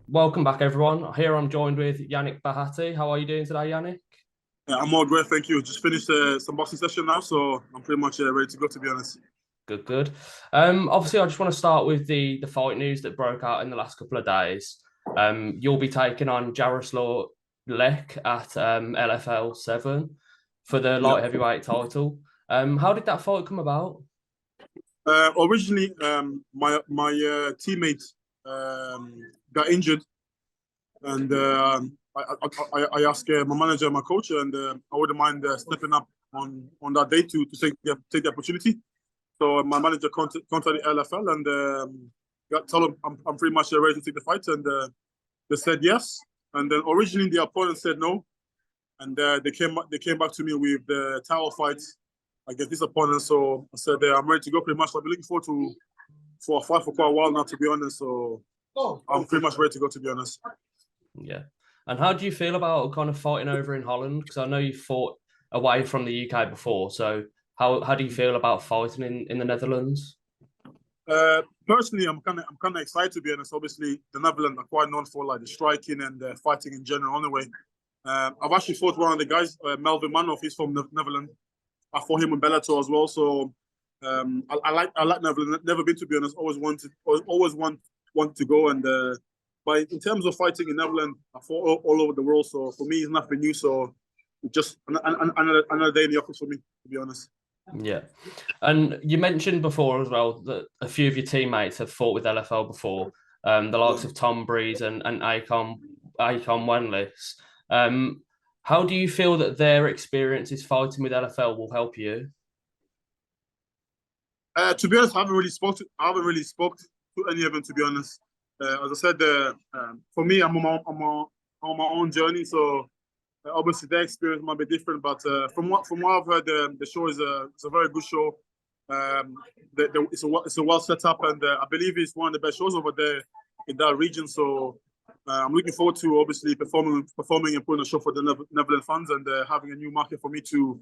Welcome back, everyone. Here I'm joined with Yannick Bahati. How are you doing today, Yannick? Yeah, I'm all great, thank you. Just finished some boxing session now, so I'm pretty much ready to go, to be honest. Good, good. Obviously, I just want to start with the fight news that broke out in the last couple of days. You'll be taking on Jaroslaw Lek at LFL 7 for the Yeah. light heavyweight title. How did that fight come about? Originally, my teammate got injured, and I asked my manager, my coach, and I wouldn't mind stepping up on that day to take the opportunity. So my manager contacted LFL and told them I'm pretty much ready to take the fight, and they said yes. And then originally the opponent said no, and they came back to me with the title fight against this opponent. So I said I'm ready to go pretty much. So I've been looking forward for a fight for quite a while now, to be honest. So I'm pretty much ready to go, to be honest. Yeah. And how do you feel about kind of fighting over in Holland? Because I know you fought away from the UK before. So how do you feel about fighting in the Netherlands? Personally, I'm kind of excited, to be honest. Obviously, the Netherlands are quite known for like the striking and fighting in general. Anyway, I've actually fought one of the guys, Melvin Manhoff. He's from the Netherlands. I fought him in Bellator as well. So I like Netherlands. Never been, to be honest. Always want to go. And but in terms of fighting in Netherlands, I fought all over the world. So for me, it's nothing new. So just another day in the office for me, to be honest. Yeah. And you mentioned before as well that a few of your teammates have fought with LFL before, the likes of Tom Breeze and Akon Wanlis. How do you feel that their experiences fighting with LFL will help you? To be honest, I haven't really spoke to any of them, to be honest. As I said, for me, I'm on my own journey, so obviously their experience might be different. But from what I've heard, the show is a very good show. It's a well set up, and I believe it's one of the best shows over there in that region. So I'm looking forward to obviously performing and putting a show for the Netherlands fans, and having a new market for me to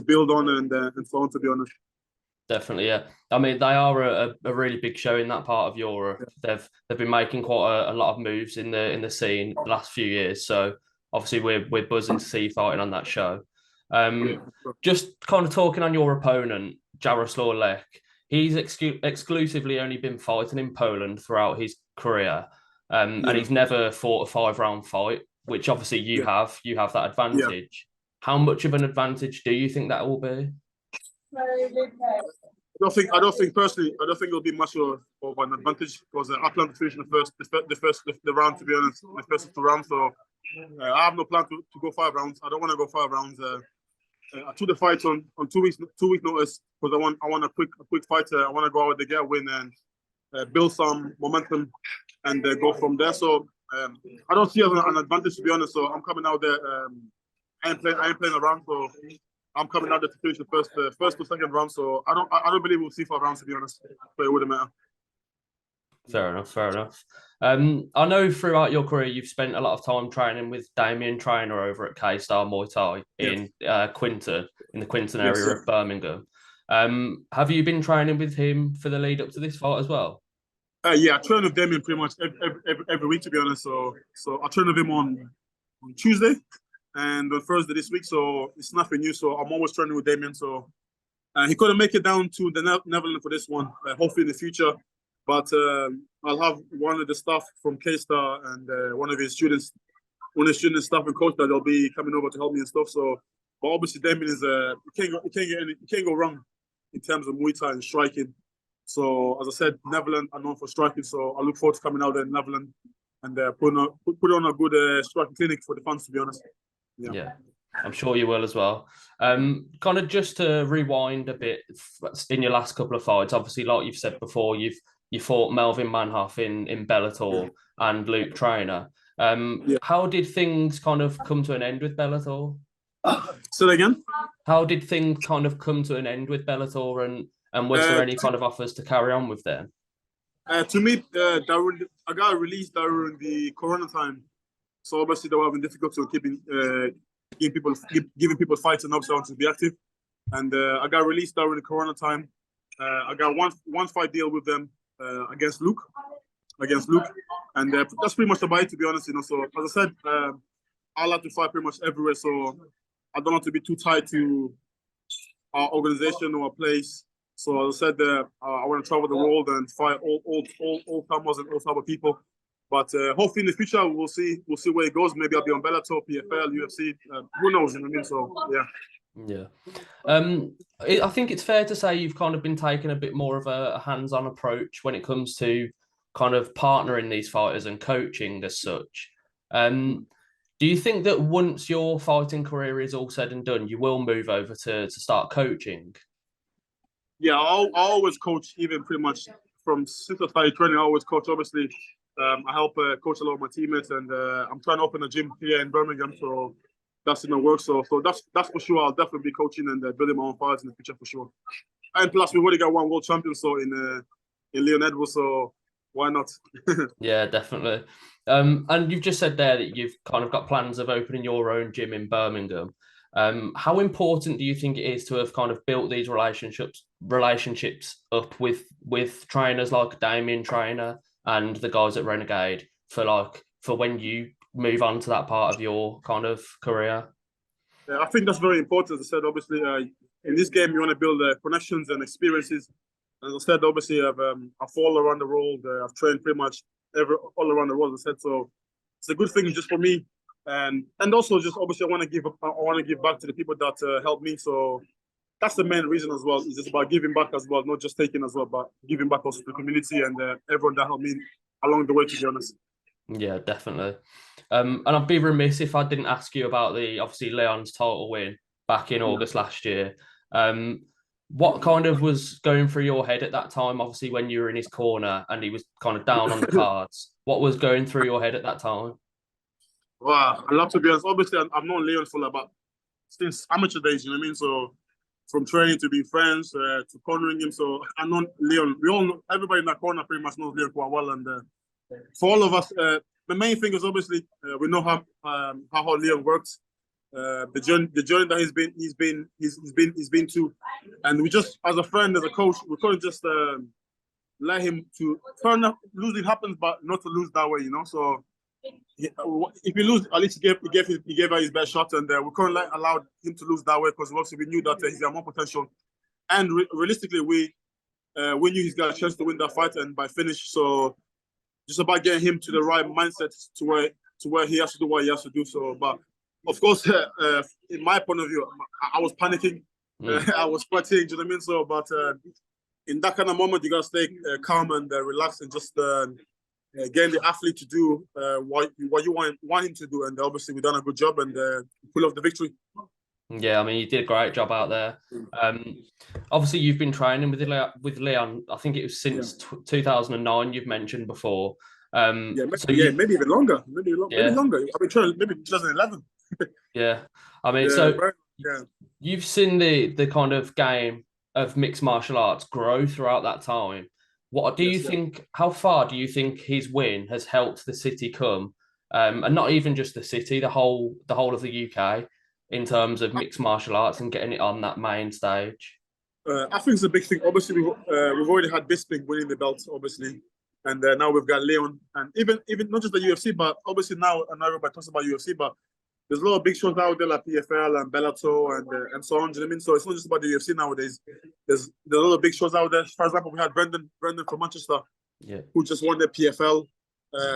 build on and so on. To be honest. Definitely, yeah. I mean, they are a really big show in that part of Europe. They've been making quite a lot of moves in the scene the last few years. So obviously, we're buzzing to see you fighting on that show. Just kind of talking on your opponent, Jaroslaw Lek. He's exclusively only been fighting in Poland throughout his career, and he's never fought a 5-round fight, which obviously you have. You have that advantage. How much of an advantage do you think that will be? I don't think personally. I don't think it'll be much of an advantage because I plan to finish the round. To be honest, the first 2 rounds. So I have no plan to go 5 rounds. I don't want to go 5 rounds. I took the fight on 2 weeks notice because I want a quick fight. I want to go out there, get a win, and build some momentum and go from there. So I don't see it as an advantage, to be honest. So I'm coming out there. I ain't playing around. So I'm coming out there to finish the first or second round. So I don't believe we'll see 5 rounds, to be honest. But it wouldn't matter. Fair enough, fair enough. I know throughout your career you've spent a lot of time training with Damien Trainer over at K-Star Muay Thai in Quinton, in the Quinton area of Birmingham. Have you been training with him for the lead up to this fight as well? Yeah, I train with Damien pretty much every week, to be honest. So I train with him on Tuesday and on Thursday this week. So it's nothing new. So I'm always training with Damien. So he couldn't make it down to the Netherlands for this one. Hopefully in the future. But I'll have one of the staff from K-Star and one of his students staff and coach that they'll be coming over to help me and stuff. So, but obviously Damien is you can't go wrong in terms of Muay Thai and striking. So as I said, Netherlands are known for striking. So I look forward to coming out there in Netherlands and put on a good striking clinic for the fans, to be honest. Yeah. I'm sure you will as well. Kind of just to rewind a bit in your last couple of fights, obviously, like you've said before, you fought Melvin Manhoff in Bellator and Luke Trainer. How did things kind of come to an end with Bellator? Say that again? How did things kind of come to an end with Bellator, and was there any kind of offers to carry on with them? To me, I got released during the Corona time. So obviously they were having difficulty with giving people fights and obviously to be active. And I got released during the Corona time. I got one fight deal with them against Luke. And that's pretty much about it, to be honest. So as I said, I like to fight pretty much everywhere. So I don't want to be too tied to our organization or a place. So as I said, I want to travel the world and fight all comers and all type of people. But hopefully in the future we'll see where it goes. Maybe I'll be on Bellator, PFL, UFC. Who knows? You know what I mean? So yeah. Yeah. I think it's fair to say you've kind of been taking a bit more of a hands-on approach when it comes to kind of partnering these fighters and coaching as such. Do you think that once your fighting career is all said and done, you will move over to start coaching? Yeah, I always coach, even pretty much from since I started training. I always coach. Obviously, I help coach a lot of my teammates, and I'm trying to open a gym here in Birmingham. So that's in the works. So that's for sure. I'll definitely be coaching and building my own fights in the future for sure. And plus, we've already got one world champion, so in Leon Edwards. So why not? Yeah, definitely. And you've just said there that you've kind of got plans of opening your own gym in Birmingham. How important do you think it is to have kind of built these relationships up with trainers like Damien Trainer and the guys at Renegade for when you move on to that part of your kind of career? Yeah, I think that's very important. As I said, obviously, in this game, you want to build connections and experiences. As I said, obviously, I've all around the world. I've trained pretty much all around the world. As I said, so it's a good thing just for me, and also just obviously I want to give back to the people that helped me. So that's the main reason as well. It's just about giving back as well, not just taking as well, but giving back also to the community and everyone that helped me along the way. To be honest. Yeah, definitely. And I'd be remiss if I didn't ask you about obviously Leon's title win back in August last year. What kind of was going through your head at that time, obviously, when you were in his corner and he was kind of down on the cards? What was going through your head at that time? Wow, I love to be honest. Obviously, I've known Leon for since amateur days, you know what I mean? So from training to being friends to cornering him. So I know Leon. We all know, everybody in that corner pretty much knows Leon quite well. And for all of us, the main thing is obviously we know how hard Leon works. The journey that he's been to, and we just as a friend, as a coach, we couldn't just let him to turn up. Losing happens, but not to lose that way, you know. So if he lose, at least he gave out his best shot, and we couldn't allow him to lose that way because obviously we knew that he's got more potential, and realistically we knew he's got a chance to win that fight and by finish. So just about getting him to the right mindset to where he has to do what he has to do. So, but of course, in my point of view, I was panicking. I was sweating. Do you know what I mean? So, but in that kind of moment, you gotta stay calm and relax and just getting the athlete to do what you want him to do. And obviously, we've done a good job and pull off the victory. Yeah, I mean, you did a great job out there. Obviously, you've been training with Leon. I think it was since 2009. You've mentioned before. Maybe even longer. Maybe longer. I've been training maybe 2011. Yeah, I mean, you've seen the kind of game of mixed martial arts grow throughout that time. What do you think? How far do you think his win has helped the city come, and not even just the city, the whole of the UK, in terms of mixed martial arts and getting it on that main stage? I think it's a big thing. Obviously, we've already had Bisping winning the belt, obviously, and now we've got Leon, and even not just the UFC, but obviously now everybody talks about UFC, but there's a lot of big shows out there like PFL and Bellator and so on. Do you know what I mean? So it's not just about the UFC nowadays. There's a lot of big shows out there. For example, we had Brendan from Manchester, who just won the PFL.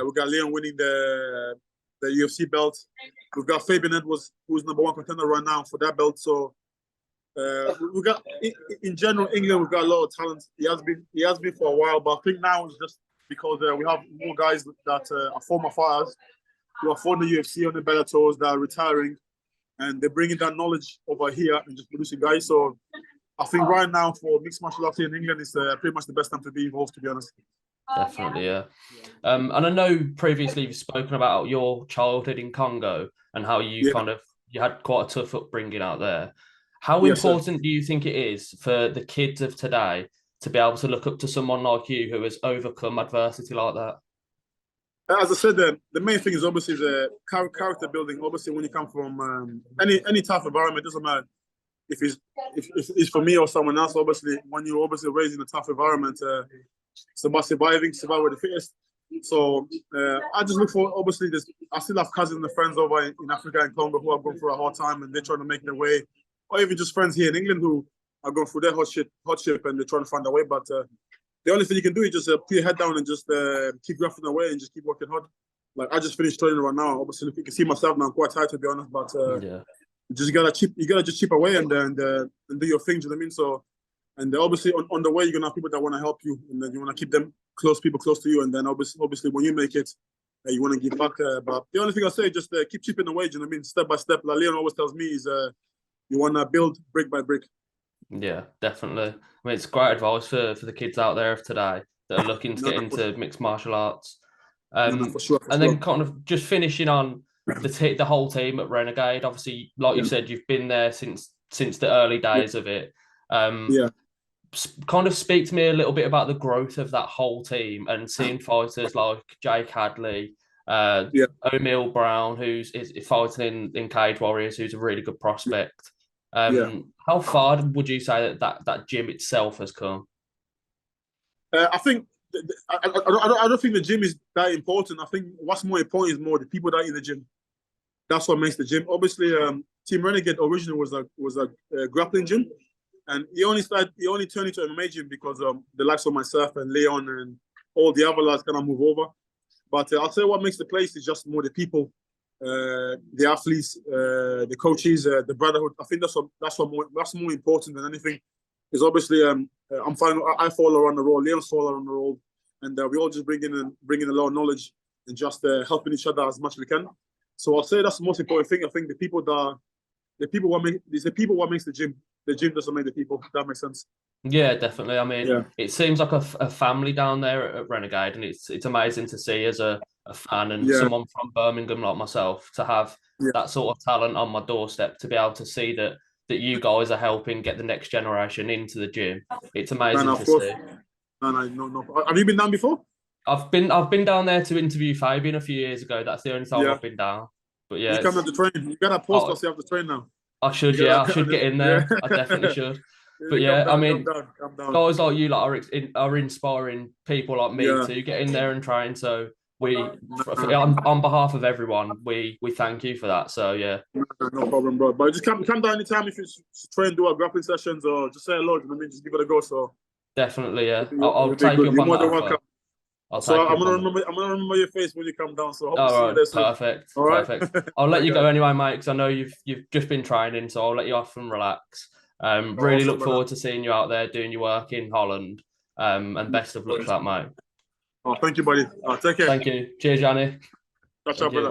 We got Leon winning the UFC belt. We've got Fabian Edwards, who's #1 contender right now for that belt. So we got in general England, we've got a lot of talent. He has been for a while, but I think now it's just because we have more guys that are former fighters who are for the UFC on the Bellators that are retiring, and they're bringing that knowledge over here and just producing guys. So I think right now for mixed martial arts in England is pretty much the best time to be involved, to be honest. Definitely, yeah. And I know previously you've spoken about your childhood in Congo and how you you had quite a tough upbringing out there. How important do you think it is for the kids of today to be able to look up to someone like you who has overcome adversity like that? As I said, the main thing is obviously the character building. Obviously, when you come from any type of environment, it doesn't matter if it's for me or someone else. Obviously, when you're obviously raised in a tough environment, it's about surviving with the fittest. So I just look for, obviously, I still have cousins and friends over in Africa and Congo who are going through a hard time and they're trying to make their way, or even just friends here in England who are going through their hardship and they're trying to find a way. But the only thing you can do is just put your head down and just keep grafting away and just keep working hard. Like I just finished training right now. Obviously, you can see myself now. I'm quite tired to be honest, but you gotta just chip away and do your thing. Do you know what I mean? So, and obviously on the way you're gonna have people that want to help you, and then you want to keep them people close to you, and then obviously when you make it, you want to give back. But the only thing I say, just keep chipping away. Do you know what I mean? Step by step. Like Leon always tells me, is you want to build brick by brick. Yeah, definitely. I mean, it's great advice for the kids out there of today that are looking to get into mixed martial arts. For sure. And then kind of just finishing on the whole team at Renegade. Obviously, like you said, you've been there since the early days of it. Kind of speak to me a little bit about the growth of that whole team and seeing fighters like Jake Hadley, O'Meal Brown, who's fighting in Cage Warriors, who's a really good prospect. How far would you say that gym itself has come? I think I don't think the gym is that important. I think what's more important is more the people that are in the gym. That's what makes the gym. Obviously, Team Renegade originally was a grappling gym, and he only turned into an MMA gym because the likes of myself and Leon and all the other lads kind of move over. But I'll say what makes the place is just more the people, the athletes, the coaches, the brotherhood. I think that's more important than anything. Because obviously, I follow around the road, Leon's follow around the road, and we all just bring in a lot of knowledge and just helping each other as much as we can. So I'll say that's the most important thing. I think the people what makes the gym. The gym doesn't make the people. If that makes sense. Yeah, definitely. I mean, it seems like a family down there at Renegade, and it's amazing to see as a fan and someone from Birmingham like myself to have that sort of talent on my doorstep, to be able to see that you guys are helping get the next generation into the gym. It's amazing to see. No. Have you been down before? I've been down there to interview Fabian a few years ago. That's the only time I've been down. But yeah, you come at the train. You got a post us after the train now. I should, I should get in there. I definitely should. But I mean, calm down. Guys like you are inspiring people like me to get in there and train. So on behalf of everyone, we thank you for that. So yeah, no problem, bro. But just come down anytime if you try and do our grappling sessions or just say hello. I mean, just give it a go. So definitely, yeah, I'll take you up on that. I'm gonna remember your face when you come down. So all right, perfect. All right? Perfect. I'll let you go anyway, mate, because I know you've just been training, so I'll let you off and relax. Really look forward to seeing you out there doing your work in Holland. And best of luck for that, mate. Oh, thank you, buddy. Take care. Thank you. Cheers, Yannick. Catch up, brother.